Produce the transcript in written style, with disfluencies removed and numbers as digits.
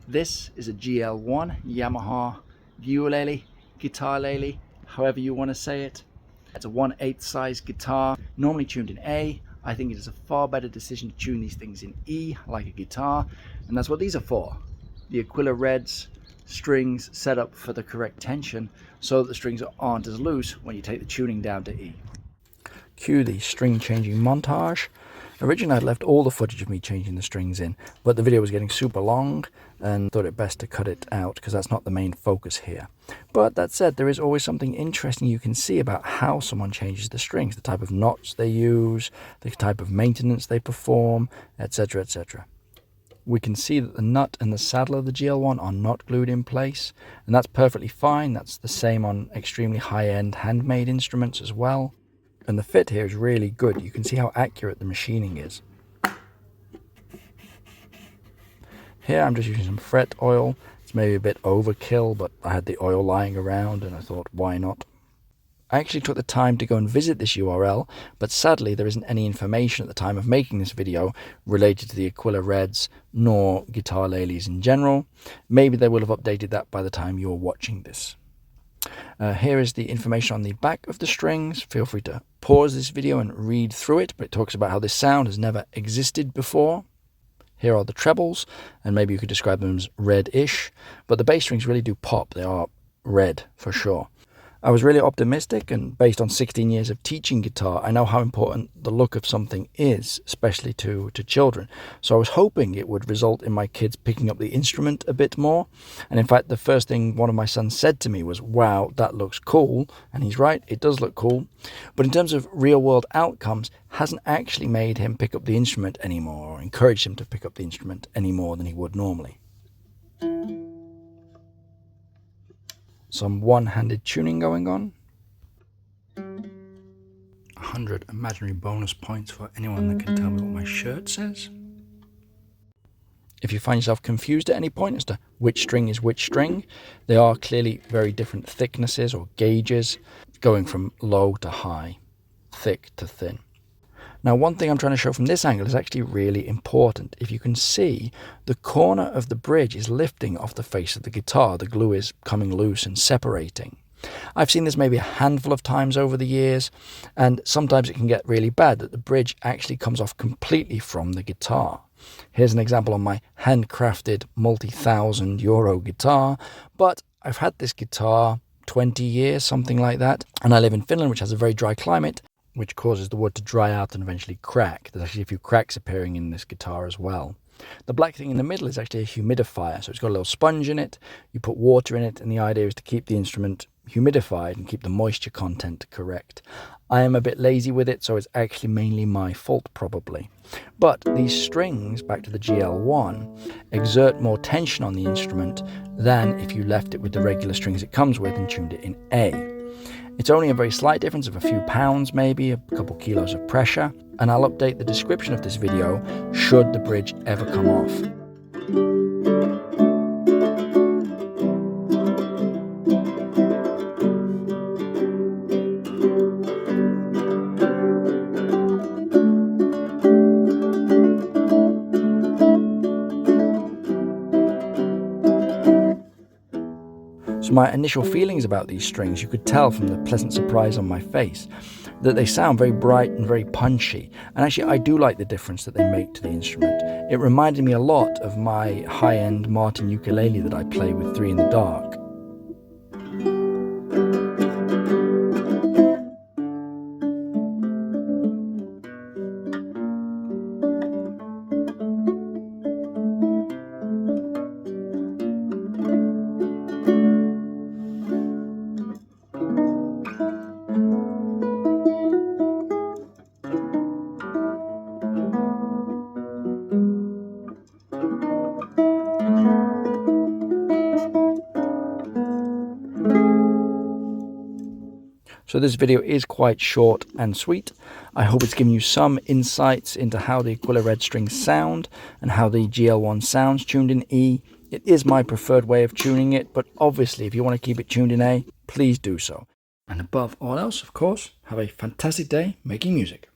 This is a GL1 Yamaha Guilele, Guitalele, however you want to say it. It's a 1/8 size guitar, normally tuned in A. I think it is a far better decision to tune these things in E, like a guitar, and that's what these are for. The Aquila Reds strings set up for the correct tension so that the strings aren't as loose when you take the tuning down to E. Cue the string changing montage. Originally I'd left all the footage of me changing the strings in, but the video was getting super long and thought it best to cut it out because that's not the main focus here. But that said, there is always something interesting you can see about how someone changes the strings, the type of knots they use, the type of maintenance they perform, etc, etc. We can see that the nut and the saddle of the GL1 are not glued in place, and that's perfectly fine. That's the same on extremely high-end handmade instruments as well. And the fit here is really good. You can see how accurate the machining is. Here I'm just using some fret oil. It's maybe a bit overkill, but I had the oil lying around and I thought, why not? I actually took the time to go and visit this URL, but sadly there isn't any information at the time of making this video related to the Aquila Reds nor Guitaleles in general. Maybe they will have updated that by the time you're watching this. Here is the information on the back of the strings. Feel free to pause this video and read through it, but it talks about how this sound has never existed before. Here are the trebles, and maybe you could describe them as red-ish, but the bass strings really do pop. They are red for sure. I was really optimistic, and based on 16 years of teaching guitar, I know how important the look of something is, especially to children. So I was hoping it would result in my kids picking up the instrument a bit more. And in fact, the first thing one of my sons said to me was, "Wow, that looks cool." And he's right, it does look cool. But in terms of real-world outcomes, hasn't actually made him pick up the instrument anymore, or encouraged him to pick up the instrument any more than he would normally. Some one-handed tuning going on. 100 imaginary bonus points for anyone that can tell me what my shirt says. If you find yourself confused at any point as to which string is which string, they are clearly very different thicknesses or gauges, going from low to high, thick to thin. Now, one thing I'm trying to show from this angle is actually really important. If you can see, the corner of the bridge is lifting off the face of the guitar. The glue is coming loose and separating. I've seen this maybe a handful of times over the years, and sometimes it can get really bad that the bridge actually comes off completely from the guitar. Here's an example on my handcrafted multi-thousand euro guitar, but I've had this guitar 20 years, something like that, and I live in Finland, which has a very dry climate, which causes the wood to dry out and eventually crack. There's actually a few cracks appearing in this guitar as well. The black thing in the middle is actually a humidifier, so it's got a little sponge in it. You put water in it, and the idea is to keep the instrument humidified and keep the moisture content correct. I am a bit lazy with it, so it's actually mainly my fault probably. But these strings, back to the GL1, exert more tension on the instrument than if you left it with the regular strings it comes with and tuned it in A. It's only a very slight difference of a few pounds, maybe a couple kilos of pressure, and I'll update the description of this video should the bridge ever come off. So my initial feelings about these strings, you could tell from the pleasant surprise on my face, that they sound very bright and very punchy. And actually I do like the difference that they make to the instrument. It reminded me a lot of my high-end Martin ukulele that I play with 3 in the Dark. So this video is quite short and sweet. I hope it's given you some insights into how the Aquila Red strings sound and how the GL1 sounds tuned in E. It is my preferred way of tuning it, but obviously if you want to keep it tuned in A, please do so. And above all else, of course, have a fantastic day making music.